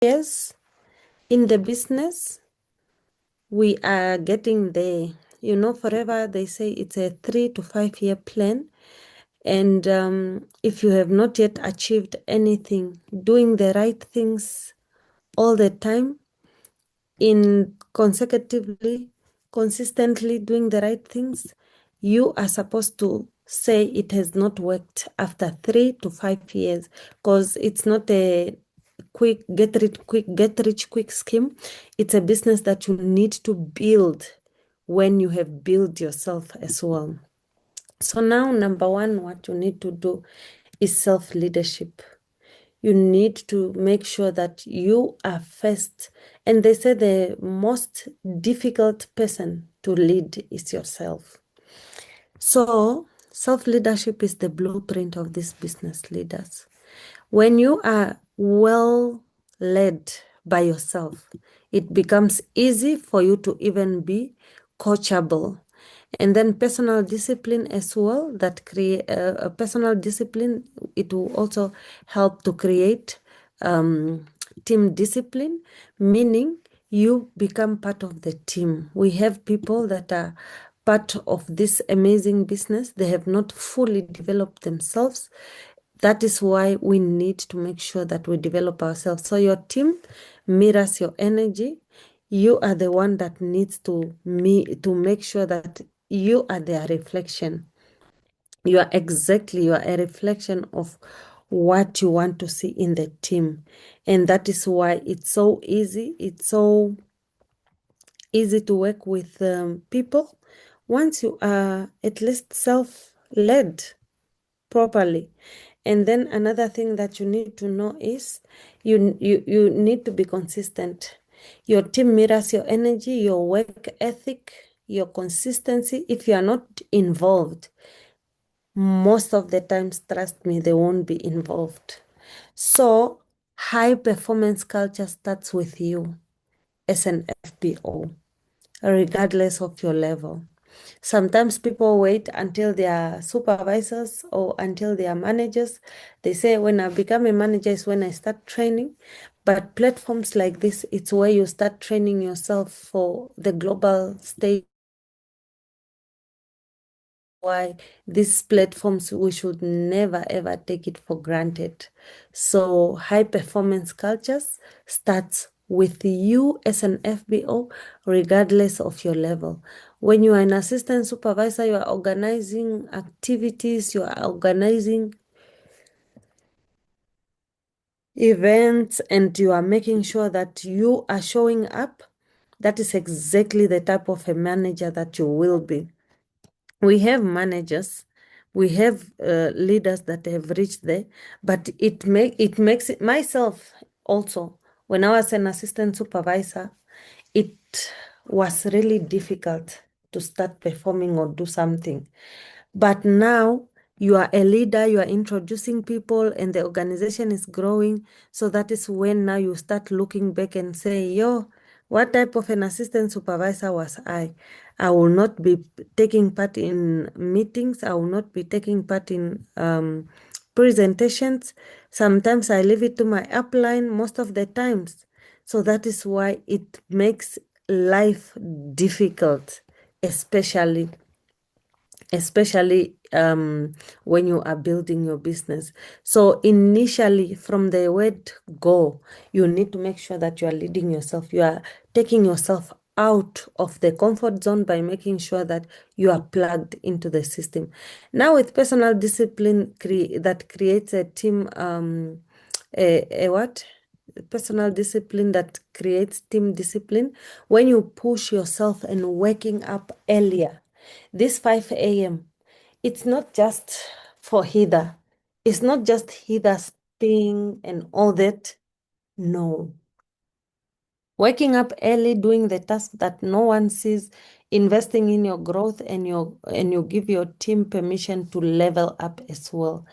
years in the business, we are getting there. You know, forever they say it's a 3 to 5 year plan. And if you have not yet achieved anything, doing the right things all the time, in consecutively, consistently doing the right things, you are supposed to say it has not worked after 3 to 5 years, because it's not a get rich quick scheme. It's a business that you need to build when you have built yourself as well. So now, number one, what you need to do is self-leadership. You need to make sure that you are first. And they say the most difficult person to lead is yourself. So self-leadership is the blueprint of these business leaders. When you are well led by yourself, it becomes easy for you to even be coachable. And then personal discipline as well, that create a personal discipline, it will also help to create team discipline, meaning you become part of the team. We have people that are part of this amazing business. They have not fully developed themselves. That is why we need to make sure that we develop ourselves. So your team mirrors your energy. You are the one that needs to make sure that you are their reflection. You are a reflection of what you want to see in the team. And that is why it's so easy. It's so easy to work with people once you are at least self-led properly. And then another thing that you need to know is you need to be consistent. Your team mirrors your energy, your work ethic, your consistency. If you are not involved, most of the times, trust me, they won't be involved. So high performance culture starts with you as an FBO, regardless of your level. Sometimes people wait until they are supervisors or until they are managers. They say, when I become a manager is when I start training. But platforms like this, it's where you start training yourself for the global stage. Why these platforms, we should never ever take it for granted. So high performance cultures starts with you as an FBO, regardless of your level. When you are an assistant supervisor, you are organizing activities, you are organizing events, and you are making sure that you are showing up. That is exactly the type of a manager that you will be. We have managers, we have leaders that have reached there, but it makes it myself also. When I was an assistant supervisor, it was really difficult to start performing or do something. But now you are a leader, you are introducing people, and the organization is growing. So that is when now you start looking back and say, yo, what type of an assistant supervisor was I? I will not be taking part in meetings. I will not be taking part in presentations. Sometimes I leave it to my upline, most of the times. So that is why it makes life difficult, especially when you are building your business. So initially, from the word go, you need to make sure that you are leading yourself. You are taking yourself out of the comfort zone by making sure that you are plugged into the system. Now with personal discipline, that creates a team, a what? Personal discipline that creates team discipline. When you push yourself and waking up earlier, this 5 a.m., it's not just for Heather. It's not just Heather's thing and all that. No. Waking up early, doing the task that no one sees, investing in your growth, and you give your team permission to level up as well.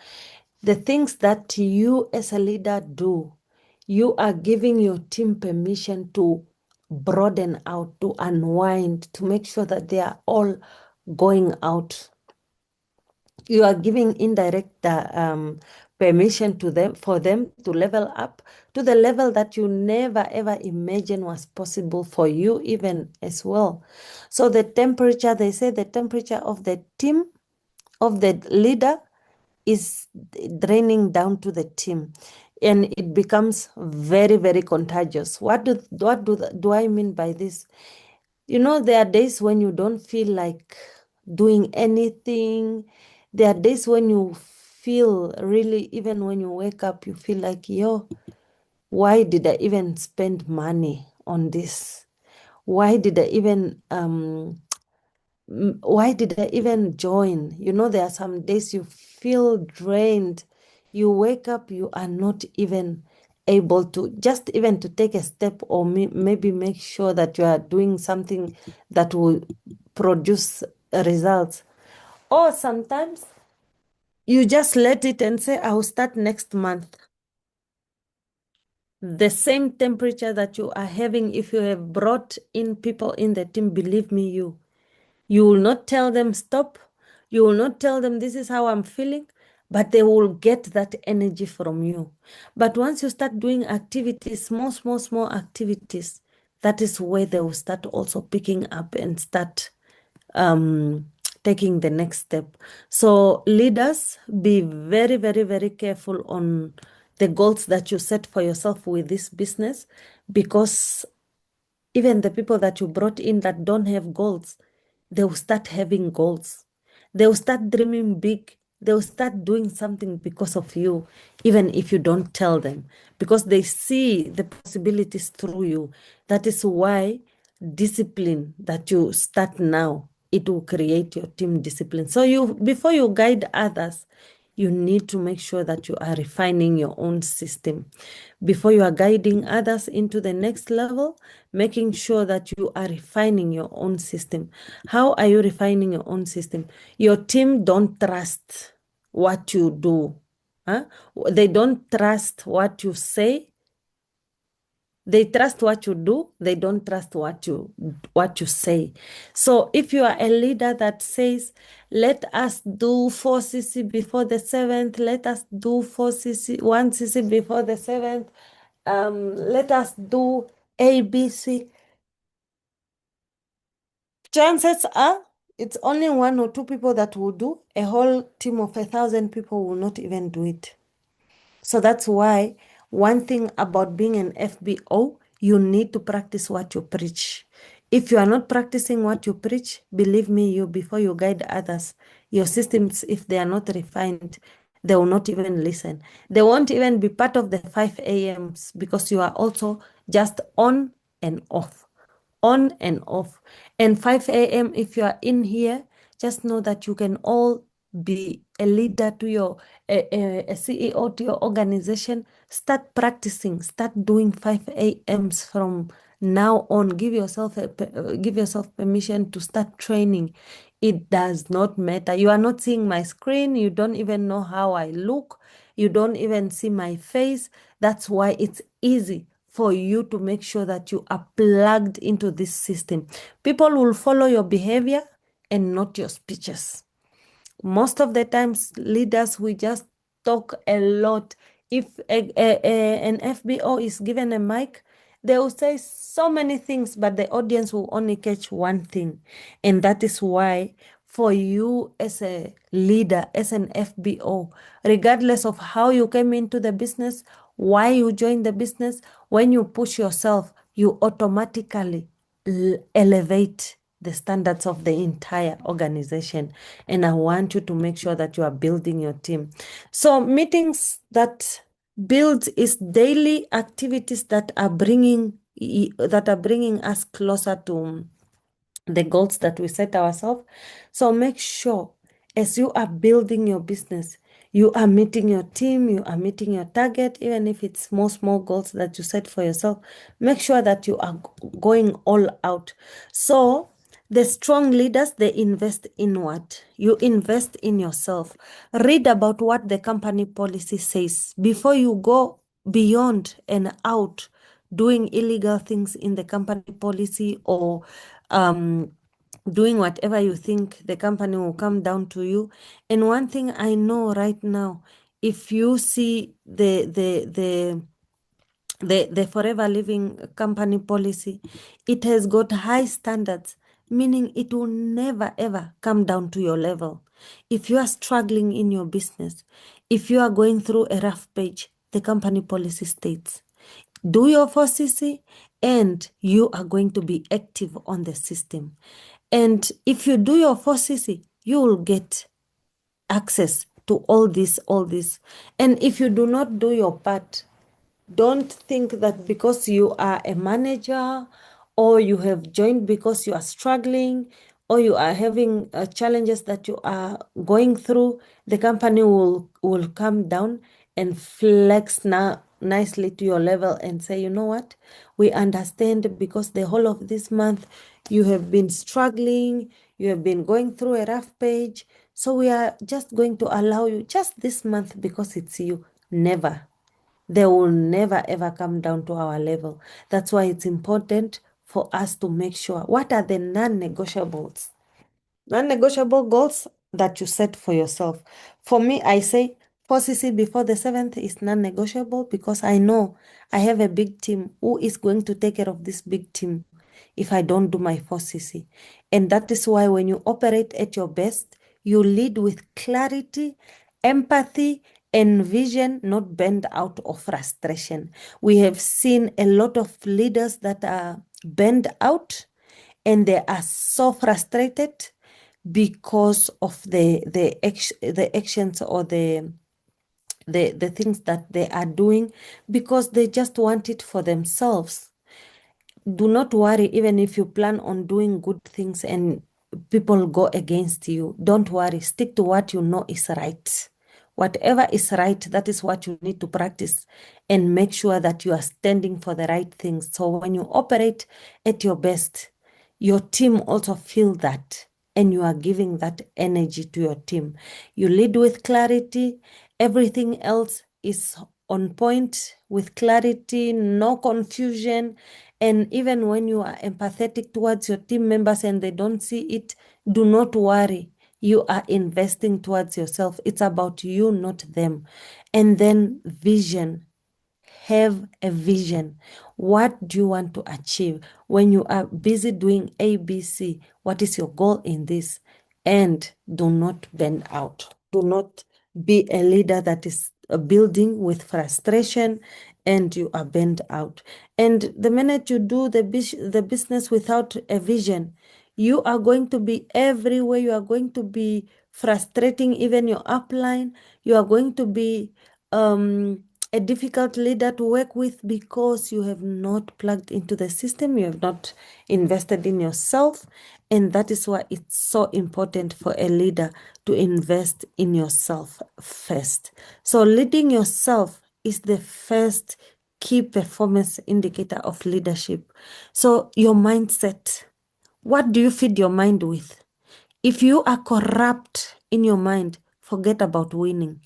The things that you as a leader do, you are giving your team permission to broaden out, to unwind, to make sure that they are all going out. You are giving indirect permission to them for them to level up to the level that you never ever imagined was possible for you even as well. So the temperature, they say the temperature of the team, of the leader, is draining down to the team, and it becomes very, very contagious. What do I mean by this? You know, there are days when you don't feel like doing anything. There are days when you feel really, even when you wake up, you feel like, yo, why did I even spend money on this? Why did I even why did I even join? You know, there are some days you feel drained. You wake up, you are not even able to just even to take a step, or maybe make sure that you are doing something that will produce results. Or sometimes you just let it and say, I will start next month. The same temperature that you are having, if you have brought in people in the team, believe me, you will not tell them stop. You will not tell them this is how I'm feeling, but they will get that energy from you. But once you start doing activities, small activities, that is where they will start also picking up and start taking the next step. So leaders, be very, very, very careful on the goals that you set for yourself with this business, because even the people that you brought in that don't have goals, they will start having goals. They will start dreaming big. They will start doing something because of you, even if you don't tell them, because they see the possibilities through you. That is why discipline that you start now, it will create your team discipline. So before you guide others, you need to make sure that you are refining your own system. Before you are guiding others into the next level, making sure that you are refining your own system. How are you refining your own system? Your team don't trust what you do. Huh? They don't trust what you say. They trust what you do. They don't trust what you say. So if you are a leader that says, let us do 4cc before the 7th, let us do 4cc, 1cc before the 7th, let us do ABC, chances are it's only one or two people that will do. A whole team of 1,000 people will not even do it. So that's why one thing about being an FBO, you need to practice what you preach. If you are not practicing what you preach, believe me, before you guide others, your systems, if they are not refined, they will not even listen. They won't even be part of the 5 a.m.s, because you are also just on and off, on and off. And 5 a.m., if you are in here, just know that you can all be a leader to a CEO to your organization. Start practicing, start doing 5 a.m.s from now on. Give yourself permission to start training. It does not matter. You are not seeing my screen. You don't even know how I look. You don't even see my face. That's why it's easy for you to make sure that you are plugged into this system. People will follow your behavior and not your speeches. Most of the times, leaders, we just talk a lot. If an FBO is given a mic, they will say so many things, but the audience will only catch one thing. And that is why, for you as a leader, as an FBO, regardless of how you came into the business, why you joined the business, when you push yourself, you automatically elevate the standards of the entire organization. And I want you to make sure that you are building your team. So meetings that build is daily activities that are bringing us closer to the goals that we set ourselves. So make sure, as you are building your business, you are meeting your team, you are meeting your target, even if it's small goals that you set for yourself. Make sure that you are going all out. So the strong leaders, they invest in what? You invest in yourself. Read about what the company policy says before you go beyond and out doing illegal things in the company policy, or doing whatever you think the company will come down to you. And one thing I know right now if you see the Forever Living company policy, it has got high standards, meaning it will never ever come down to your level. If you are struggling in your business, if you are going through a rough patch, the company policy states, do your 4CC and you are going to be active on the system. And if you do your 4CC, you will get access to all this. And if you do not do your part, don't think that because you are a manager or you have joined because you are struggling or you are having challenges that you are going through, the company will come down and flex now nicely to your level and say, you know what, we understand because the whole of this month you have been struggling, you have been going through a rough page, so we are just going to allow you just this month because it's you. Never. They will never ever come down to our level. That's why it's important for us to make sure what are the non-negotiables. Non-negotiable goals that you set for yourself. For me, I say 4CC before the 7th is non-negotiable because I know I have a big team who is going to take care of this big team if I don't do my 4CC. And that is why when you operate at your best, you lead with clarity, empathy, and vision, not burned out of frustration. We have seen a lot of leaders that are burned out and they are so frustrated because of the actions or the things that they are doing because they just want it for themselves. Do not worry, even if you plan on doing good things and people go against you. Don't worry. Stick to what you know is right. Whatever is right, that is what you need to practice and make sure that you are standing for the right things. So when you operate at your best, your team also feel that and you are giving that energy to your team. You lead with clarity. Everything else is on point with clarity, no confusion. And even when you are empathetic towards your team members and they don't see it, do not worry. You are investing towards yourself. It's about you, not them. And then vision. Have a vision. What do you want to achieve? When you are busy doing ABC, what is your goal in this? And do not bend out. Do not be a leader that is building with frustration and you are bent out. And the minute you do the business without a vision, you are going to be everywhere. You are going to be frustrating even your upline. You are going to be a difficult leader to work with because you have not plugged into the system, you have not invested in yourself. And that is why it's so important for a leader to invest in yourself first. So leading yourself is the first key performance indicator of leadership. So your mindset, what do you feed your mind with? If you are corrupt in your mind, forget about winning.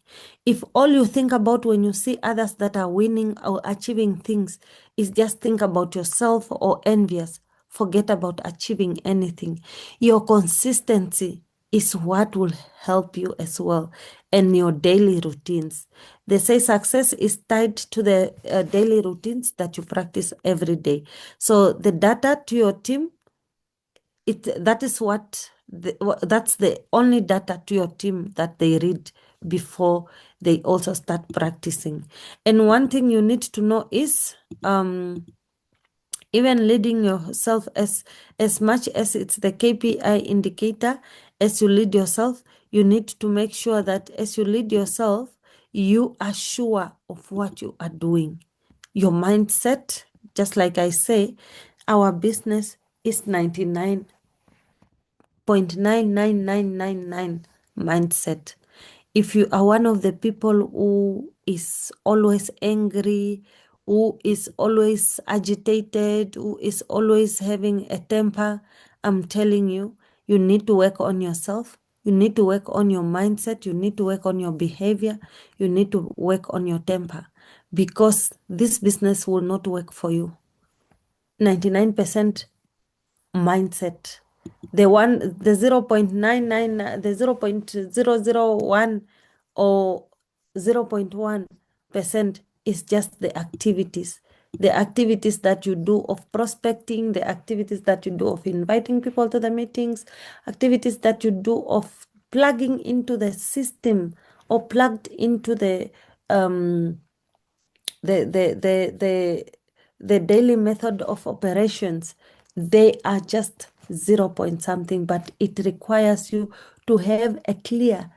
If all you think about when you see others that are winning or achieving things is just think about yourself or envious, forget about achieving anything. Your consistency is what will help you as well, and your daily routines. They say success is tied to the daily routines that you practice every day. So the data to your team, that is that's the only data to your team that they read before they also start practicing. And one thing you need to know is even leading yourself, as much as it's the KPI indicator, as you lead yourself, you need to make sure that as you lead yourself, you are sure of what you are doing. Your mindset, just like I say, our business is 99.99999 mindset. If you are one of the people who is always angry, who is always agitated, who is always having a temper, I'm telling you, you need to work on yourself. You need to work on your mindset. You need to work on your behavior. You need to work on your temper because this business will not work for you. 99% mindset. The 0.99, the 0.001 or 0.1% is just the activities that you do of prospecting, the activities that you do of inviting people to the meetings, activities that you do of plugging into the system or plugged into um, the the the the the daily method of operations. They are just 0 point something, but it requires you to have a clear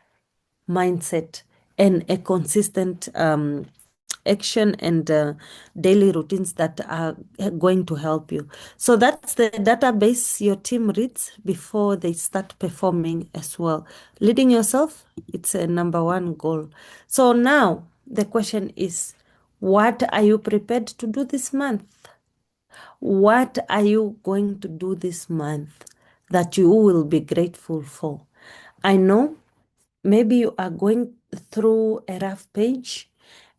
mindset and a consistent action and daily routines that are going to help you. So that's the database your team reads before they start performing as well. Leading yourself, it's a number one goal. So now the question is, what are you prepared to do this month? What are you going to do this month that you will be grateful for? I know maybe you are going through a rough page.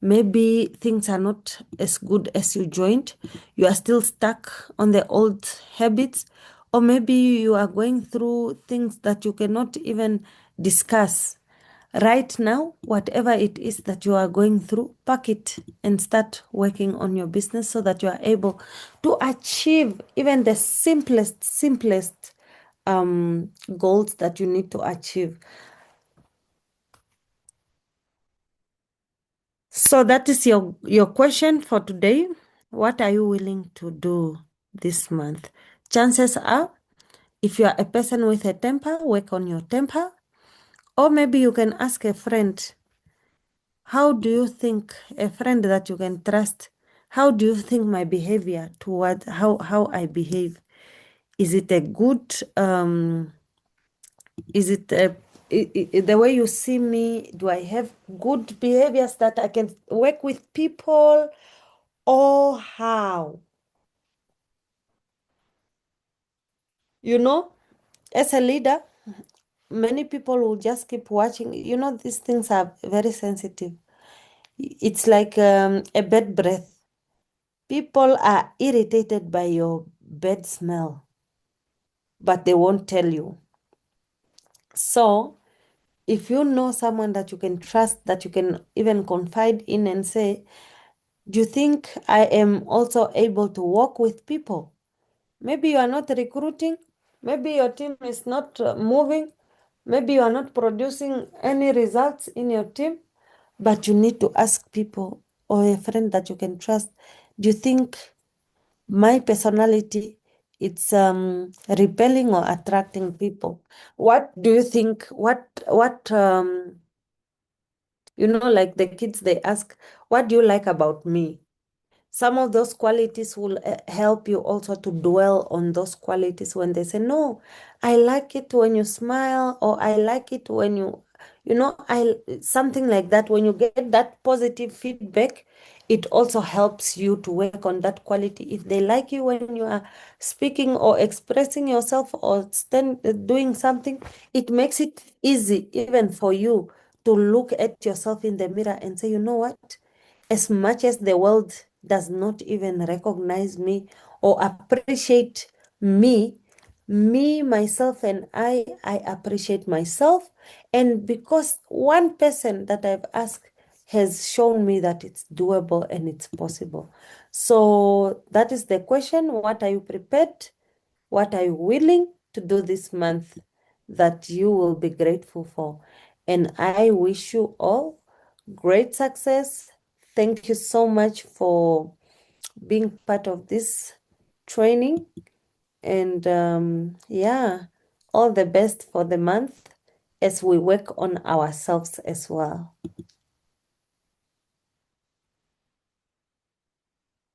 Maybe things are not as good as you joined. You are still stuck on the old habits. Or maybe you are going through things that you cannot even discuss. Right now, whatever it is that you are going through, pack it and start working on your business so that you are able to achieve even the simplest goals that you need to achieve. So that is your question for today. What are you willing to do this month? Chances are, if you are a person with a temper, work on your temper. Or maybe you can ask a friend, how do you think, a friend that you can trust, how do you think my behavior toward how I behave? Is it a good, is it the way you see me? Do I have good behaviors that I can work with people? Or how? You know, as a leader, many people will just keep watching. You know, these things are very sensitive. It's like a bad breath. People are irritated by your bad smell, but they won't tell you. So, if you know someone that you can trust, that you can even confide in and say, do you think I am also able to work with people? Maybe you are not recruiting. Maybe your team is not moving. Maybe you are not producing any results in your team, but you need to ask people or a friend that you can trust. Do you think my personality it's repelling or attracting people? What do you think? What like the kids they ask, what do you like about me? Some of those qualities will help you also to dwell on those qualities when they say, no, I like it when you smile, or I like it when something like that. When you get that positive feedback, it also helps you to work on that quality. If they like you when you are speaking or expressing yourself or doing something, it makes it easy even for you to look at yourself in the mirror and say, you know what? As much as the world does not even recognize me or appreciate me, myself, and I appreciate myself. And because one person that I've asked has shown me that it's doable and it's possible. So that is the question. What are you prepared? What are you willing to do this month that you will be grateful for? And I wish you all great success. Thank you so much for being part of this training. And yeah, all the best for the month as we work on ourselves as well.